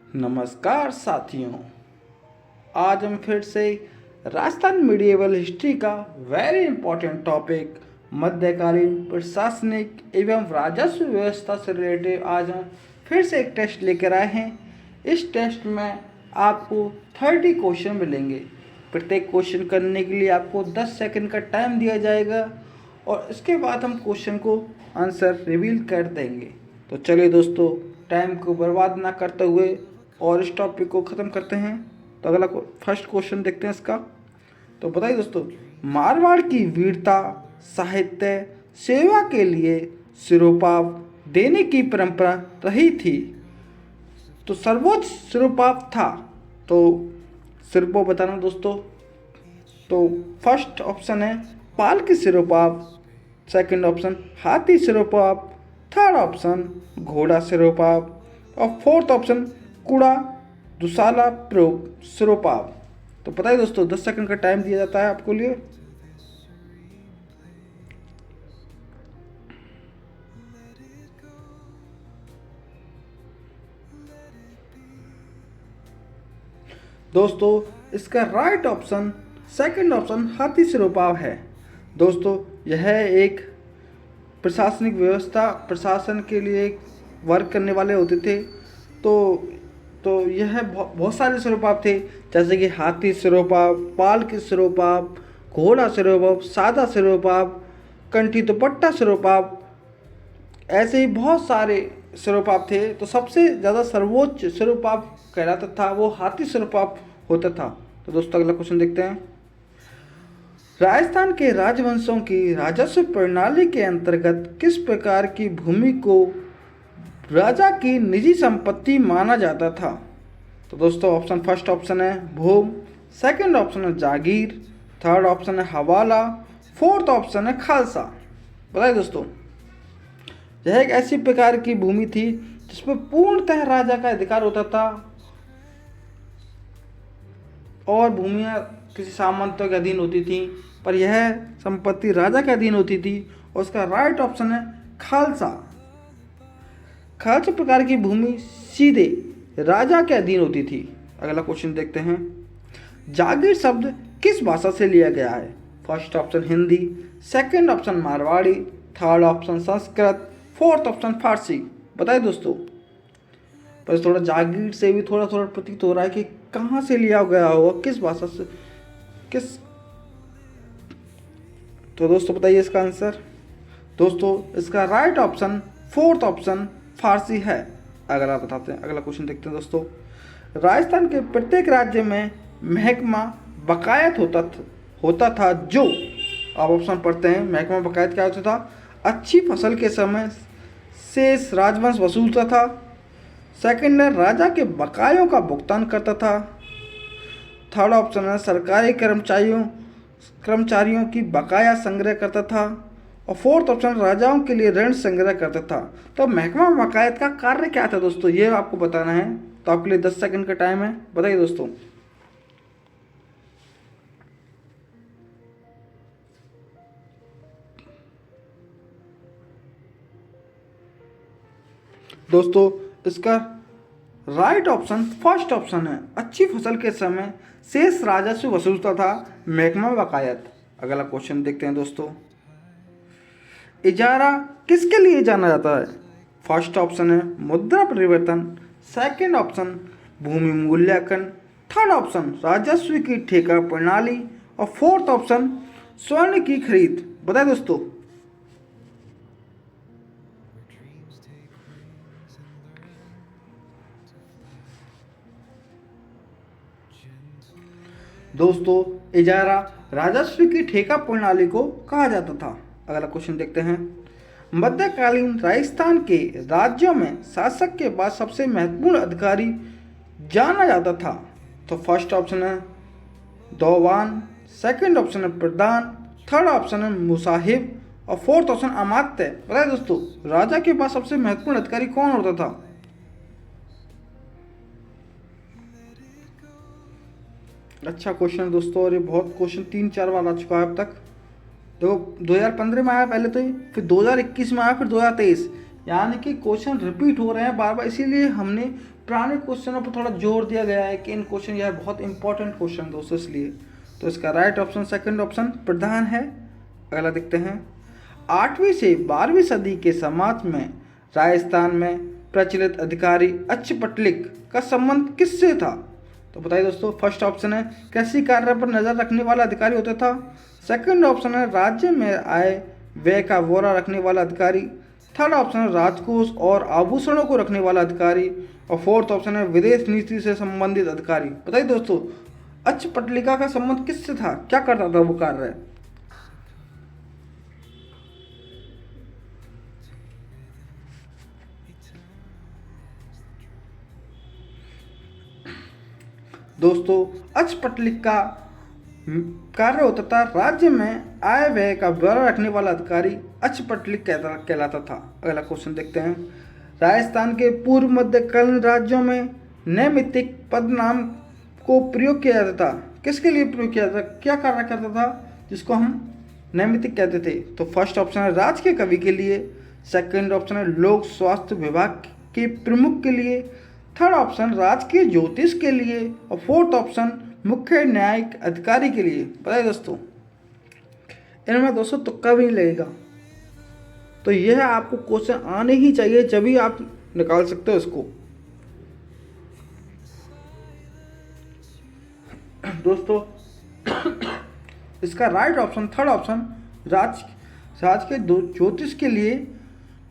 नमस्कार साथियों। आज हम फिर से राजस्थान मिडिएवल हिस्ट्री का वेरी इंपॉर्टेंट टॉपिक मध्यकालीन प्रशासनिक एवं राजस्व व्यवस्था से रिलेटेड आज हम फिर से एक टेस्ट लेकर आए हैं। इस टेस्ट में आपको 30 क्वेश्चन मिलेंगे। प्रत्येक क्वेश्चन करने के लिए आपको 10 सेकंड का टाइम दिया जाएगा और इसके बाद हम क्वेश्चन को आंसर रिवील कर देंगे। तो चलिए दोस्तों, टाइम को बर्बाद ना करते हुए और इस टॉपिक को ख़त्म करते हैं। तो अगला फर्स्ट क्वेश्चन देखते हैं इसका। तो बताइए दोस्तों, मारवाड़ की वीरता साहित्य सेवा के लिए सिरोपाव देने की परंपरा रही थी। तो सर्वोच्च सिरोपाव था, तो सिरोपाव बताना दोस्तों। तो फर्स्ट ऑप्शन है पाल की सिरोपाव, सेकंड ऑप्शन हाथी सिरोपाव, थर्ड ऑप्शन घोड़ा सिरोपाव और फोर्थ ऑप्शन कुड़ा दुसाला प्रयोग सिरोपाव। तो पता है दोस्तों, 10 सेकंड का टाइम दिया जाता है आपको लिए। दोस्तों इसका राइट ऑप्शन सेकंड ऑप्शन हाथी सिरोपाव है। दोस्तों यह एक प्रशासनिक व्यवस्था, प्रशासन के लिए एक वर्क करने वाले होते थे। तो यह बहुत सारे सिरोपाव थे, जैसे कि हाथी सिरोपाव, पाल की सिरोपाव, घोड़ा सिरोपाव, सादा सिरोपाव, कंठी दुपट्टा सिरोपाव, ऐसे ही बहुत सारे सिरोपाव थे। तो सबसे ज़्यादा सर्वोच्च सिरोपाव कहलाता था वो हाथी सिरोपाव होता था। तो दोस्तों अगला क्वेश्चन देखते हैं। राजस्थान के राजवंशों की राजस्व प्रणाली के अंतर्गत किस प्रकार की भूमि को राजा की निजी संपत्ति माना जाता था? तो दोस्तों ऑप्शन फर्स्ट ऑप्शन है भूम, सेकंड ऑप्शन है जागीर, थर्ड ऑप्शन है हवाला, फोर्थ ऑप्शन है खालसा। बताइए दोस्तों, यह एक ऐसी प्रकार की भूमि थी जिसमें पूर्णतः राजा का अधिकार होता था और भूमियां किसी सामंतों के अधीन होती थी, पर यह संपत्ति राजा के अधीन होती थी। और उसका राइट ऑप्शन है खालसा। खालसा प्रकार की भूमि सीधे राजा के अधीन होती थी। अगला क्वेश्चन देखते हैं। जागीर शब्द किस भाषा से लिया गया है? First option Hindi, second option Marwari, third option Sanskrit, fourth option Farsi. बताइए दोस्तों, पर थोड़ा जागीर से भी थोड़ा थोड़ा प्रतीत हो रहा है कि कहाँ से लिया गया होगा, किस भाषा से, किस। तो दोस्तों बताइए इसका आंसर। दोस्तों इसका राइट ऑप्शन फोर्थ ऑप्शन फारसी है। अगर आप बताते हैं, अगला क्वेश्चन देखते हैं दोस्तों। राजस्थान के प्रत्येक राज्य में महकमा बकायत होता था जो, आप ऑप्शन पढ़ते हैं। महकमा बकायत क्या होता था? अच्छी फसल के समय शेष राजवंश वसूलता था। सेकंड है राजा के बकायों का भुगतान करता था। थर्ड ऑप्शन है सरकारी कर्मचारियों की बकाया संग्रह करता था। और फोर्थ ऑप्शन राजाओं के लिए ऋण संग्रह करता था। तो महकमा बकायत का कार्य क्या था दोस्तों, ये आपको बताना है। तो आपके लिए 10 सेकंड का टाइम है, बताइए दोस्तों। दोस्तों इसका राइट ऑप्शन फर्स्ट ऑप्शन है, अच्छी फसल के समय शेष राजस्व वसूलता था महकमा बकायत। अगला क्वेश्चन देखते हैं दोस्तों। इजारा किसके लिए जाना जाता है? फर्स्ट ऑप्शन है मुद्रा परिवर्तन, सेकंड ऑप्शन भूमि मूल्यांकन, थर्ड ऑप्शन राजस्व की ठेका प्रणाली और फोर्थ ऑप्शन स्वर्ण की खरीद। बताए दोस्तों। दोस्तों इजारा राजस्व की ठेका प्रणाली को कहा जाता था। अगला क्वेश्चन देखते हैं। मध्यकालीन राजस्थान के राज्यों में शासक के बाद सबसे महत्वपूर्ण अधिकारी जाना जाता था। तो फर्स्ट ऑप्शन है दौवान, सेकंड ऑप्शन है प्रधान, थर्ड ऑप्शन है मुसाहिब और फोर्थ ऑप्शन अमात्य। बताइए दोस्तों, राजा के पास सबसे महत्वपूर्ण अधिकारी कौन होता था? अच्छा क्वेश्चन है दोस्तों, और ये बहुत क्वेश्चन 3-4 बार आ चुका है अब तक। देखो 2015 में आया पहले, तो फिर 2021 में आया, फिर 2023, यानी कि क्वेश्चन रिपीट हो रहे हैं बार बार। इसीलिए हमने पुराने क्वेश्चनों पर थोड़ा जोर दिया गया है कि इन क्वेश्चन यह बहुत इंपॉर्टेंट क्वेश्चन दोस्तों, इसलिए तो इसका राइट ऑप्शन सेकंड ऑप्शन प्रधान है। अगला देखते हैं, 8वीं से 12वीं सदी के समाज में राजस्थान में प्रचलित अधिकारी अक्षपटलिक का संबंध किससे था? तो बताइए दोस्तों, फर्स्ट ऑप्शन है कृषि कार्य पर नजर रखने वाला अधिकारी होता था। सेकंड ऑप्शन है राज्य में आय व्यय का ब्यौरा रखने वाला अधिकारी। थर्ड ऑप्शन है राजकोष और आभूषणों को रखने वाला अधिकारी। और फोर्थ ऑप्शन है विदेश नीति से संबंधित अधिकारी। बताइए दोस्तों, अक्षपटलिका का संबंध किससे था, क्या करता था वो कार्य? दोस्तों, अक्षपटलिक का कार्य होता था राज्य में आय व्यय का ब्यौरा रखने वाला अधिकारी अक्षपटलिक कहलाता था। अगला क्वेश्चन देखते हैं, राजस्थान के पूर्व मध्यकालीन राज्यों में नैमित्तिक पदनाम को प्रयोग किया जाता था। किसके लिए प्रयोग किया जाता, क्या कार्य करता था जिसको हम नैमित्तिक कहते थे? तो फर्स्ट ऑप्शन है राज के कवि के लिए। सेकंड ऑप्शन है लोक स्वास्थ्य विभाग के प्रमुख के लिए। थर्ड ऑप्शन राजकीय ज्योतिष के लिए। और फोर्थ ऑप्शन मुख्य न्यायिक अधिकारी के लिए। बताइए दोस्तों, इनमें दोस्तों तुक्का भी नहीं लगेगा, तो यह आपको क्वेश्चन आने ही चाहिए, जब भी आप निकाल सकते हो इसको। दोस्तों, इसका राइट ऑप्शन थर्ड ऑप्शन राज के ज्योतिष के लिए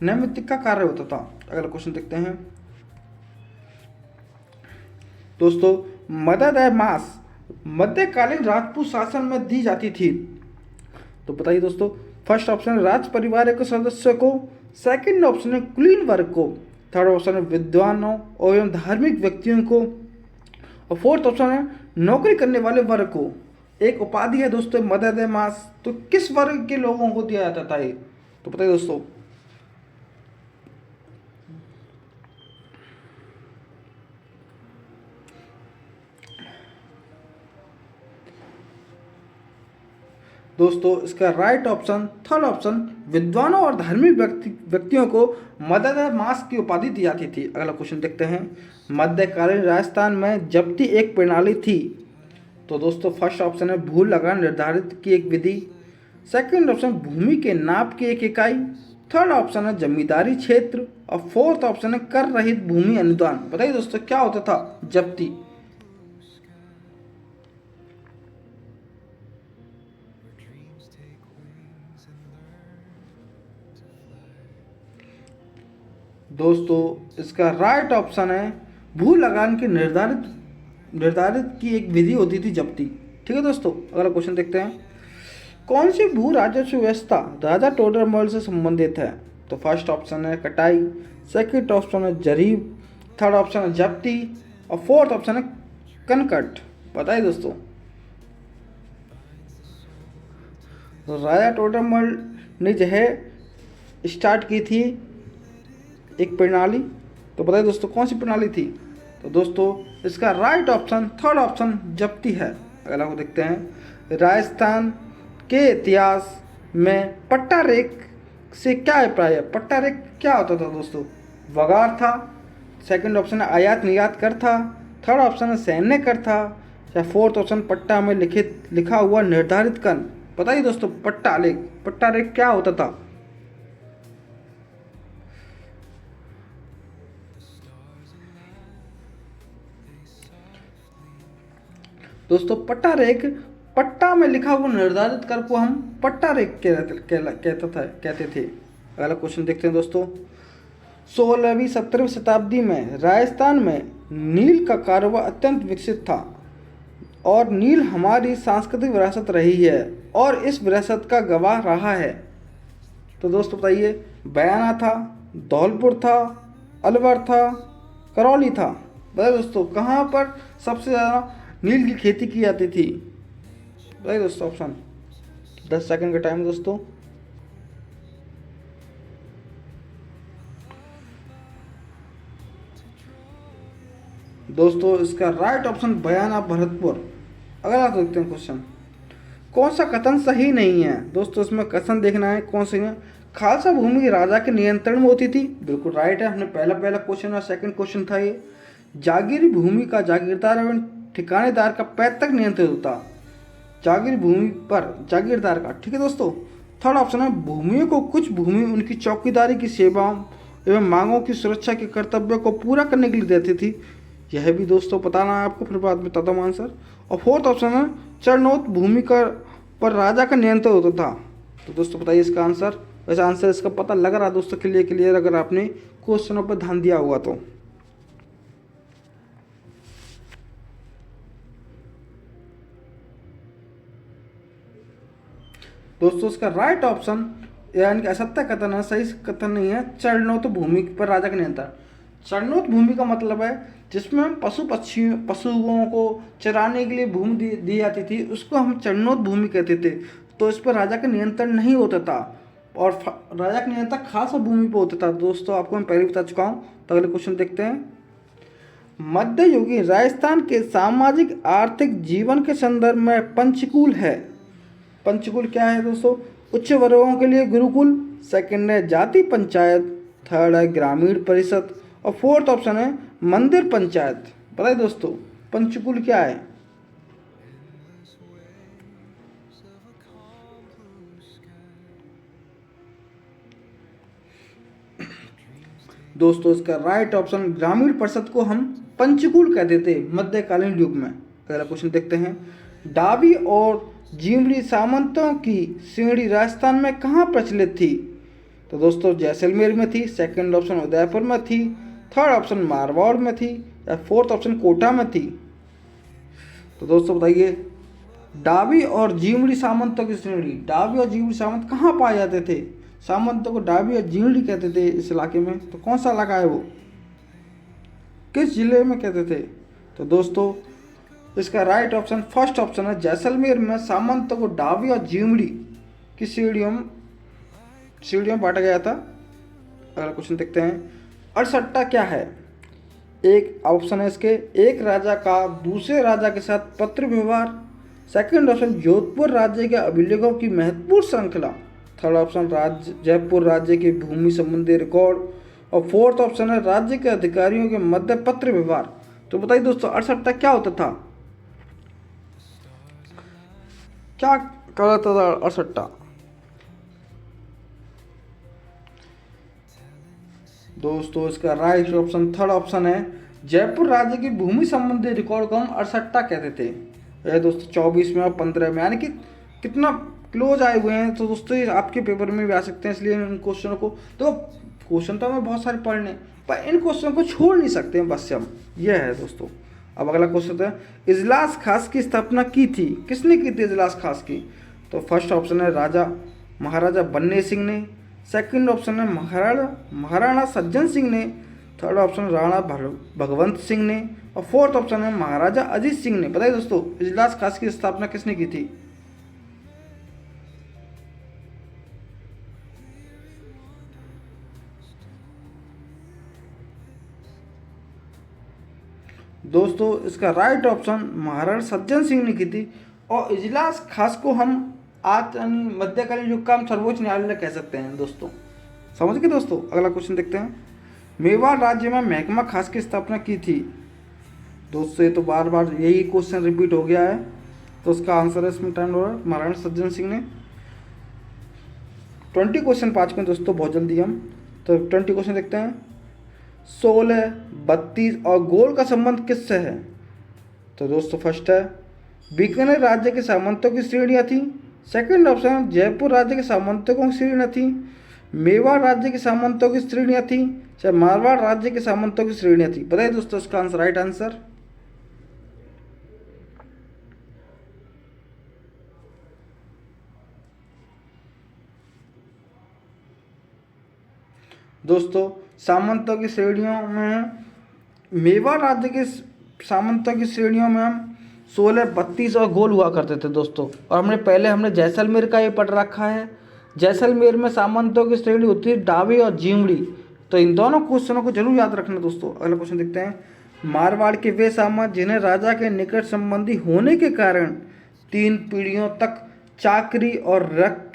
नैमित्तिक का कार्य होता था। अगला क्वेश्चन देखते हैं दोस्तों, मदद मास मध्यकालीन राजपूत शासन में दी जाती थी। तो बताइए दोस्तों, फर्स्ट ऑप्शन है राज परिवार के सदस्य को। सेकंड ऑप्शन है कुलीन वर्ग को। थर्ड ऑप्शन है विद्वानों एवं धार्मिक व्यक्तियों को। और फोर्थ ऑप्शन है नौकरी करने वाले वर्ग को। एक उपाधि है दोस्तों मदद मास, तो किस वर्ग के लोगों को दिया जाता था ये? तो बताइए दोस्तों, इसका राइट ऑप्शन थर्ड ऑप्शन विद्वानों और धार्मिक व्यक्तियों को मदद मास की उपाधि दी जाती थी। अगला क्वेश्चन देखते हैं, मध्यकालीन राजस्थान में जब्ती एक प्रणाली थी। तो दोस्तों, फर्स्ट ऑप्शन है भू लगान निर्धारित की एक विधि। सेकंड ऑप्शन भूमि के नाप की एक इकाई। थर्ड ऑप्शन है जमींदारी क्षेत्र। और फोर्थ ऑप्शन है कर रहित भूमि अनुदान। बताइए दोस्तों, क्या होता था जब्ती? दोस्तों, इसका राइट ऑप्शन है भू लगान की निर्धारित की एक विधि होती थी जब्ती। ठीक है दोस्तों, अगला क्वेश्चन देखते हैं, कौन सी भू राजस्व व्यवस्था राजा टोडरमल से संबंधित है? तो फर्स्ट ऑप्शन है कटाई। सेकंड ऑप्शन है जरीब। थर्ड ऑप्शन है जब्ती। और फोर्थ ऑप्शन है कनकट। बताइए दोस्तों, तो राजा टोडरमल ने जो है स्टार्ट की थी एक प्रणाली, तो बताइए दोस्तों कौन सी प्रणाली थी? तो दोस्तों, इसका राइट ऑप्शन थर्ड ऑप्शन जब्ती है। अगला को देखते हैं, राजस्थान के इतिहास में पट्टा रेख से क्या अभिप्राय है? पट्टा रेख क्या होता था दोस्तों? वगार था। सेकंड ऑप्शन है आयात निर्यात कर था। थर्ड ऑप्शन है सैन्य कर था। या फोर्थ ऑप्शन पट्टा में लिखा हुआ निर्धारित कर। बताइए दोस्तों, पट्टा रेख क्या होता था? दोस्तों, पट्टा रेख पट्टा में लिखा हुआ निर्धारित कर को हम पट्टा रेख कहते थे। अगला क्वेश्चन देखते हैं दोस्तों, 16वीं 17वीं शताब्दी में राजस्थान में नील का कारोबार अत्यंत विकसित था और नील हमारी सांस्कृतिक विरासत रही है और इस विरासत का गवाह रहा है। तो दोस्तों बताइए, बयाना था, धौलपुर था, अलवर था, करौली था। बताइए दोस्तों, कहाँ पर सबसे ज़्यादा नील की खेती की जाती थी? बताइए दोस्तों ऑप्शन। 10 सेकंड का टाइम दोस्तों। इसका राइट ऑप्शन बयाना भरतपुर। अगला देखते हैं क्वेश्चन, कौन सा कथन सही नहीं है? दोस्तों, इसमें कथन देखना है कौन सही है। खालसा भूमि राजा के नियंत्रण में होती थी, बिल्कुल राइट है। हमने पहला क्वेश्चन और सेकंड क्वेश्चन था ये। जागीरी भूमि का जागीरदार एवं ठिकानेदार का पैतृक नियंत्रित होता। जागीर भूमि पर जागीरदार का, ठीक है दोस्तों। थर्ड ऑप्शन है भूमियों को कुछ भूमि उनकी चौकीदारी की सेवाओं एवं मांगों की सुरक्षा के कर्तव्य को पूरा करने के लिए देती थी। यह भी दोस्तों बताना है आपको, फिर बाद में बताता हूँ आंसर। और फोर्थ ऑप्शन है चरणोत भूमि पर राजा का नियंत्रण होता था। तो दोस्तों बताइए इसका आंसर। वैसे आंसर इसका पता लग रहा है दोस्तों क्लियर अगर आपने क्वेश्चनों पर ध्यान दिया हुआ तो। दोस्तों इसका राइट ऑप्शन यानी कि असत्य कथन है, सही कथन नहीं है। चरणोत भूमि पर राजा का नियंत्रण। चरणोत भूमि का मतलब है जिसमें हम पशुओं को चराने के लिए भूमि दी जाती थी, उसको हम चरणोत भूमि कहते थे। तो इस पर राजा का नियंत्रण नहीं होता था और राजा का नियंत्रण खास भूमि पर होता था। दोस्तों आपको मैं पहले बता चुका हूँ। तो अगले क्वेश्चन देखते हैं। मध्ययुगीन राजस्थान के सामाजिक आर्थिक जीवन के संदर्भ में पंचकूल है। पंचकुल क्या है दोस्तों? उच्च वर्गों के लिए गुरुकुल, सेकंड है जाति पंचायत, थर्ड है ग्रामीण परिषद और फोर्थ ऑप्शन है मंदिर पंचायत। बताइए दोस्तों पंचकुल क्या है? दोस्तों इसका राइट ऑप्शन ग्रामीण परिषद को हम पंचकुल कहते थे मध्यकालीन युग में। अगला क्वेश्चन देखते हैं। डाबी और जीमड़ी सामंतों की श्रेणी राजस्थान में कहाँ प्रचलित थी? तो दोस्तों जैसलमेर में थी, सेकंड ऑप्शन उदयपुर में थी, थर्ड ऑप्शन मारवाड़ में थी या फोर्थ ऑप्शन कोटा में थी। तो दोस्तों बताइए डाबी और जीमड़ी सामंतों की श्रेणी, डाबी और जीमड़ी सामंत कहाँ पाए जाते थे? सामंतों को डाबी और जीमड़ी कहते थे इस इलाके में। तो कौन सा इलाका है वो, किस जिले में कहते थे? तो दोस्तों इसका राइट ऑप्शन फर्स्ट ऑप्शन है जैसलमेर में सामंतों को डाबी और जीमड़ी की श्रेणियों में बांटा गया था। अगला क्वेश्चन देखते हैं। अड़सट्टा क्या है? एक ऑप्शन है इसके एक राजा का दूसरे राजा के साथ पत्र व्यवहार, सेकंड ऑप्शन जोधपुर राज्य के अभिलेखों की महत्वपूर्ण श्रृंखला, थर्ड ऑप्शन जयपुर राज्य के भूमि संबंधी रिकॉर्ड और फोर्थ ऑप्शन है राज्य के अधिकारियों के मध्य पत्र व्यवहार। तो बताइए दोस्तों अड़सट्टा क्या होता था, क्या कहलाता था अड़सट्टा? दोस्तों इसका राइट ऑप्शन थर्ड ऑप्शन है जयपुर राज्य की भूमि संबंधी रिकॉर्ड को हम अड़सट्टा कहते थे। यह दोस्तों 24 में और 15 में, यानी कि कितना क्लोज आए हुए हैं। तो दोस्तों ये आपके पेपर में भी आ सकते हैं, इसलिए इन क्वेश्चनों को तो क्वेश्चन तो हमें बहुत सारे पढ़ने पर इन क्वेश्चन को छोड़ नहीं सकते हैं बस हम। यह है दोस्तों। अब अगला क्वेश्चन है इजलास खास की स्थापना की थी, किसने की थी इजलास खास की? तो फर्स्ट ऑप्शन है महाराजा बन्ने सिंह ने, सेकंड ऑप्शन है महाराणा सज्जन सिंह ने, थर्ड ऑप्शन राणा भगवंत सिंह ने और फोर्थ ऑप्शन है महाराजा अजीत सिंह ने। बताइए दोस्तों इजलास खास की स्थापना किसने की थी? दोस्तों इसका राइट ऑप्शन महाराणा सज्जन सिंह ने की थी। और इजलास खास को हम आज मध्यकालीन युग का हम सर्वोच्च न्यायालय कह सकते हैं दोस्तों। समझ गए दोस्तों। अगला क्वेश्चन देखते हैं। मेवाड़ राज्य में महकमा खास की स्थापना की थी। दोस्तों ये तो बार बार यही क्वेश्चन रिपीट हो गया है, तो उसका आंसर है इसमें टाइम होगा महाराणा सज्जन सिंह ने। 20 क्वेश्चन 5 में दोस्तों बहुत जल्दी हम तो 20 क्वेश्चन देखते हैं। 16, 32 और गोल का संबंध किससे है? तो दोस्तों फर्स्ट है बीकानेर राज्य के सामंतों की श्रेणियाँ थी, सेकंड ऑप्शन जयपुर राज्य के सामंतों की श्रेणियाँ थी, मेवाड़ राज्य के सामंतों की श्रेणियाँ थी, चाहे मारवाड़ राज्य के सामंतों की श्रेणियाँ थी। बताइए दोस्तों इसका आंसर राइट आंसर। दोस्तों सामंतों की श्रेणियों में मेवाड़ राज्य के सामंतों की श्रेणियों में हम 16, 32 और गोल हुआ करते थे दोस्तों। और हमने जैसलमेर का ये पढ़ रखा है। जैसलमेर में सामंतों की श्रेणी होती है डाबी और जीमड़ी। तो इन दोनों क्वेश्चनों को जरूर याद रखना दोस्तों। अगला क्वेश्चन देखते हैं। मारवाड़ के वे सामंत जिन्हें राजा के निकट संबंधी होने के कारण 3 पीढ़ियों तक चाकरी और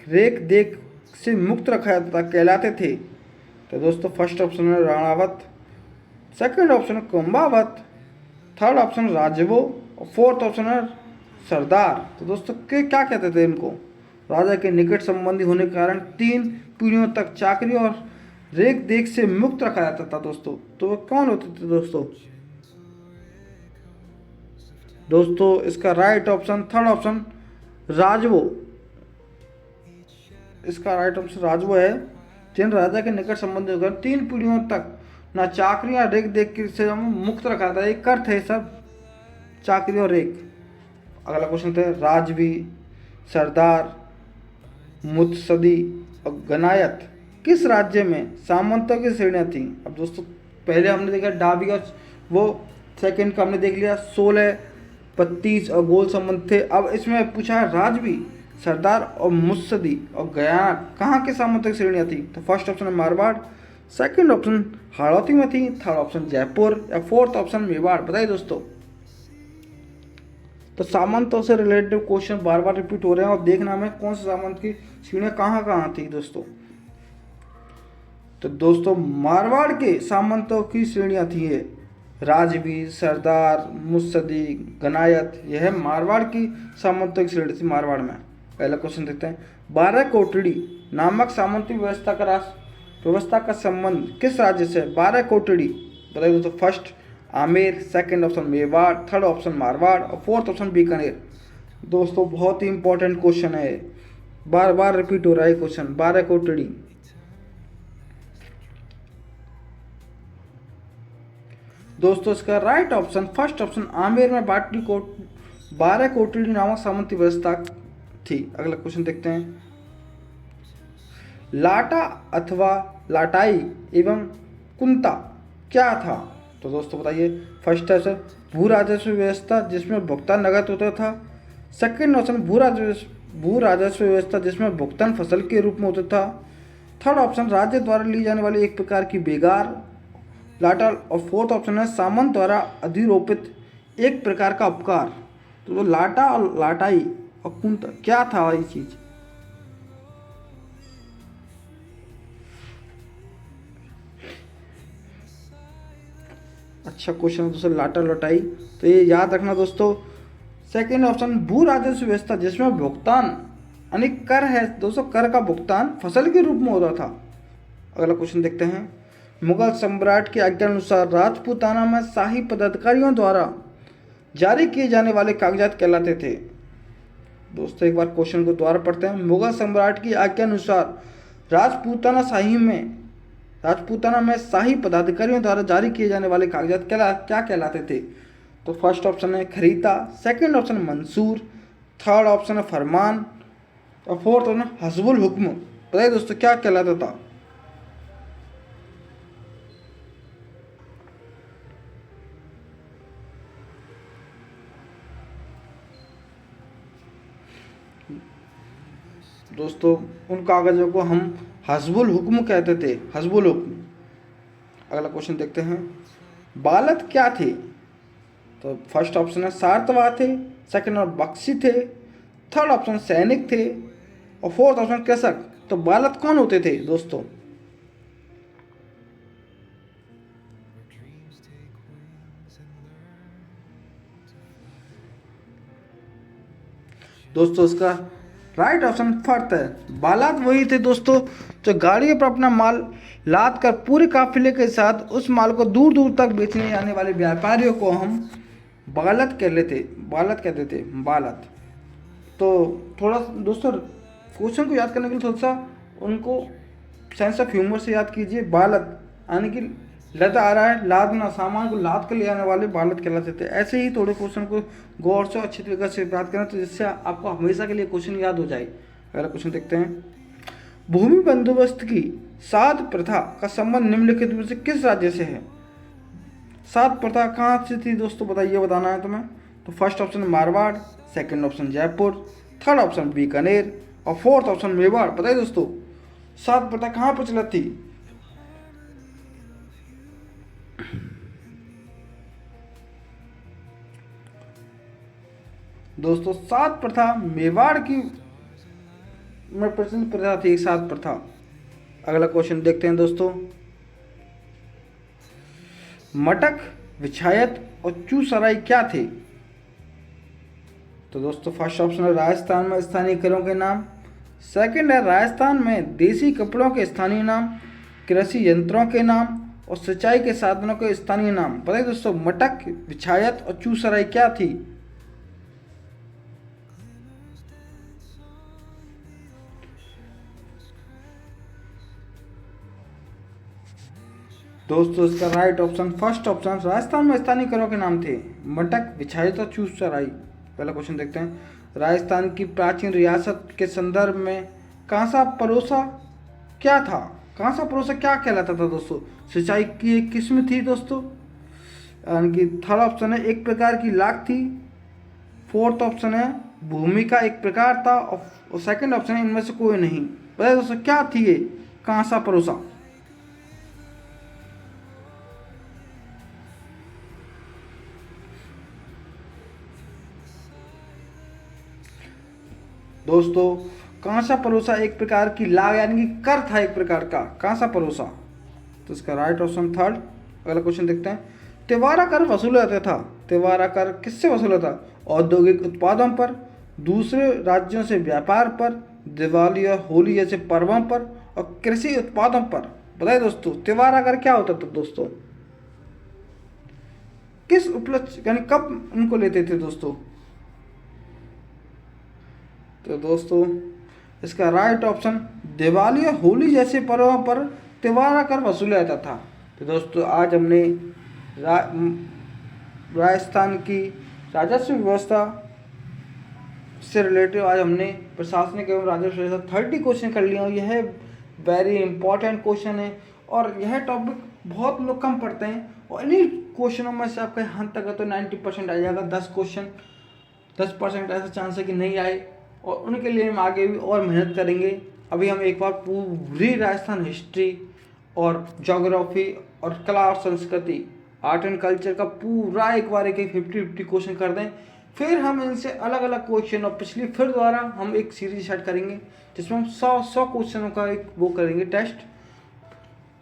रेख देख से मुक्त रखा जाता था कहलाते थे। तो दोस्तों फर्स्ट ऑप्शन है राणावत, सेकंड ऑप्शन है कुंभावत, थर्ड ऑप्शन राजवो और फोर्थ ऑप्शन है सरदार। तो दोस्तों क्या कहते थे इनको? राजा के निकट संबंधी होने के कारण 3 पीढ़ियों तक चाकरी और रेख देख से मुक्त रखा जाता था दोस्तों। तो वो कौन होते थे दोस्तों? दोस्तों इसका राइट ऑप्शन थर्ड ऑप्शन राजवो, इसका राइट ऑप्शन राजवो है। जिन राजा के निकट संबंधी होकर 3 पीढ़ियों तक ना चाकरी या रेख देख से हम मुक्त रखा था, एक कर थे सब चाकरी और रेख। अगला क्वेश्चन थे राजवी, सरदार, मुत्सदी और गनायत किस राज्य में सामंतों की श्रेणियाँ थीं? अब दोस्तों पहले हमने देखा डाबी और वो सेकंड का हमने देख लिया 16, 32 और गोल संबंध थे। अब इसमें पूछा है राजवी, सरदार और मुत्सदी और गयाना कहाँ के सामंतों की श्रेणियाँ थी? तो फर्स्ट ऑप्शन है मारवाड़, सेकंड ऑप्शन हाड़ौती में थी, थर्ड ऑप्शन जयपुर या फोर्थ ऑप्शन मेवाड़। बताइए दोस्तों। तो सामंतों से रिलेटेड क्वेश्चन बार बार रिपीट हो रहे हैं और देखना हमें कौन से सामंत की श्रेणियाँ कहाँ कहाँ थी दोस्तों। तो दोस्तों मारवाड़ के सामंतों की श्रेणियाँ थी ये राजवी, सरदार, मुत्सदी, गनायत। यह है मारवाड़ की सामंतों की श्रेणी थी मारवाड़ में। पहला क्वेश्चन देखते हैं 12 कोटड़ी नामक सामंती व्यवस्था का संबंध किस राज्य से? 12 कोटड़ी बताइए दोस्तों। First Amer, second option Mewar, third option Marwar और फोर्थ ऑप्शन बीकानेर। दोस्तों बहुत ही इंपॉर्टेंट क्वेश्चन है, बार बार रिपीट हो रहा है क्वेश्चन। 12 कोटड़ी दोस्तों इसका right option first option Amer में 12 कोटड़ी नामक सामंती व्यवस्था थी। अगला क्वेश्चन देखते हैं लाटा अथवा लाटाई एवं कुंता क्या था? तो दोस्तों बताइए। फर्स्ट है भू राजस्व व्यवस्था जिसमें भुगतान नगद होता था। सेकंड ऑप्शन भू राजस्व व्यवस्था जिसमें भुगतान फसल के रूप में होता था। थर्ड ऑप्शन राज्य द्वारा ली जाने वाली एक प्रकार की बेगार लाटा और फोर्थ ऑप्शन है सामंत द्वारा अधिरोपित एक प्रकार का उपकार। तो लाटा और लाटाई और कुंता क्या था ये चीज? अच्छा क्वेश्चन दोस्तों लाटा लटाई। तो ये याद रखना दोस्तों। सेकंड ऑप्शन भू राजस्व व्यवस्था जिसमें भुगतान यानी कर है दोस्तों, कर का भुगतान फसल के रूप में होता था। अगला क्वेश्चन देखते हैं मुगल सम्राट की आज्ञा अनुसार राजपूताना में शाही पदाधिकारियों द्वारा जारी किए जाने वाले कागजात कहलाते थे। दोस्तों एक बार क्वेश्चन को दोबारा पढ़ते हैं। मुगल सम्राट की आज्ञा अनुसार राजपूताना में शाही पदाधिकारियों द्वारा जारी किए जाने वाले कागजात क्या कहलाते थे? तो फर्स्ट ऑप्शन है खरीता, सेकंड ऑप्शन मंसूर, थर्ड ऑप्शन है फरमान और फोर्थ ऑप्शन हस्बुल हुक्म। बताइए दोस्तों क्या कहलाता था? दोस्तों उन कागजों को हम हस्बुल हुक्म कहते थे, हस्बुल हुक्म। अगला क्वेश्चन देखते हैं बालत क्या थे? तो फर्स्ट ऑप्शन है सारतवा थे, सेकंड ऑप्शन बख्शी थे, थर्ड ऑप्शन सैनिक थे और फोर्थ ऑप्शन कृषक। तो बालत कौन होते थे दोस्तों? दोस्तों इसका राइट ऑप्शन फर्स्ट है बालात वही थे दोस्तों जो गाड़ियों पर अपना माल लाद कर पूरे काफिले के साथ उस माल को दूर दूर तक बेचने जाने वाले व्यापारियों को हम बालत कहते थे बालत। तो थोड़ा दोस्तों क्वेश्चन को याद करने के लिए थोड़ा सा उनको सेंस ऑफ ह्यूमर से याद कीजिए। बालत यानी कि लद आ रहा है, लादना, सामान को लाद कर ले जाने वाले बालत कहलाते थे। ऐसे ही थोड़े क्वेश्चन को गौर से अच्छी तरीके से याद करें तो जिससे आपको हमेशा के लिए क्वेश्चन याद हो जाए। अगला क्वेश्चन देखते हैं भूमि बंदोबस्त की 7 प्रथा का संबंध निम्नलिखित में से किस राज्य से है? 7 प्रथा कहाँ से थी दोस्तों बताइए, बताना है तुम्हें। तो first option Marwar, second option Jaipur, third option Bikaner और फोर्थ ऑप्शन मेवाड़। बताइए दोस्तों 7 प्रथा कहाँ प्रचलित थी? दोस्तों 7 प्रथा मेवाड़ की में प्रचलित प्रथा थी, 7 प्रथा। अगला क्वेश्चन देखते हैं दोस्तों मटक, विछायत और चूसराई क्या थे? तो दोस्तों फर्स्ट ऑप्शन है राजस्थान में स्थानीय करों के नाम। सेकंड है राजस्थान में देसी कपड़ों के स्थानीय नाम, कृषि यंत्रों के नाम और सिंचाई के साधनों के स्थानीय नाम। बताइए दोस्तों मटक, विछायत और चूसराई क्या थी? दोस्तों इसका right option first option Rajasthan में स्थानीय करों के नाम थे मटक, विछायत और चूसराई। पहला क्वेश्चन देखते हैं, राजस्थान की प्राचीन रियासत के संदर्भ में कांसा परोसा क्या था? कांसा परोसा क्या कहलाता था दोस्तों? सिंचाई की एक किस्म थी दोस्तों। यानी कि थर्ड ऑप्शन है एक प्रकार की लाख थी। फोर्थ ऑप्शन है भूमि का एक प्रकार था और सेकंड ऑप्शन है इनमें से कोई नहीं। बताइए दोस्तों क्या थी ये कांसा परोसा? दोस्तों कांसा परोसा एक प्रकार की लाग यानी कि कर था एक प्रकार का कांसा परोसा। तो इसका राइट ऑप्शन थर्ड। अगला क्वेश्चन देखते हैं, तिवारा कर वसूला जाता था। तिवारा कर किससे वसूला था? औद्योगिक उत्पादों पर, दूसरे राज्यों से व्यापार पर, दिवाली और होली जैसे पर्वों पर और कृषि उत्पादों पर। बताइए दोस्तों तिवारा कर क्या होता था दोस्तों? किस उपलक्ष्य यानी कब उनको लेते थे दोस्तों? तो दोस्तों इसका राइट ऑप्शन दिवाली और होली जैसे पर्वों पर तिवारा कर वसूला जाता था। तो दोस्तों आज हमने राजस्थान की राजस्व व्यवस्था से रिलेटेड आज हमने प्रशासनिक एवं राजस्व व्यवस्था 30 क्वेश्चन कर लिया। यह वेरी इंपॉर्टेंट क्वेश्चन है और यह टॉपिक बहुत लोग कम पढ़ते हैं और इन्हीं क्वेश्चनों में से आपका यहाँ तक है तो 90% आ जाएगा। 10 क्वेश्चन 10% ऐसा चांस है कि नहीं आए और उनके लिए हम आगे भी और मेहनत करेंगे। अभी हम एक बार पूरी राजस्थान हिस्ट्री और ज्योग्राफी और कला और संस्कृति आर्ट एंड कल्चर का पूरा एक बार एक 50-50 क्वेश्चन कर दें, फिर हम इनसे अलग अलग क्वेश्चन और पिछली फिर दोबारा हम एक सीरीज स्टार्ट करेंगे जिसमें हम 100 क्वेश्चनों का एक वो करेंगे टेस्ट।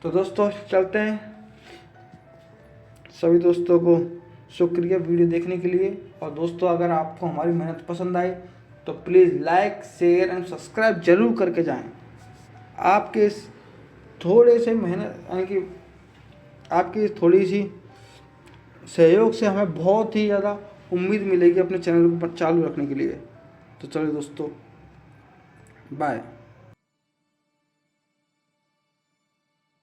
तो दोस्तों चलते हैं। सभी दोस्तों को शुक्रिया वीडियो देखने के लिए और दोस्तों अगर आपको हमारी मेहनत पसंद आए तो please like share and subscribe जरूर करके जाएं। आपके इस थोड़े से मेहनत यानी कि आपकी थोड़ी सी सहयोग से हमें बहुत ही ज़्यादा उम्मीद मिलेगी अपने चैनल को चालू रखने के लिए। तो चलिए दोस्तों बाय।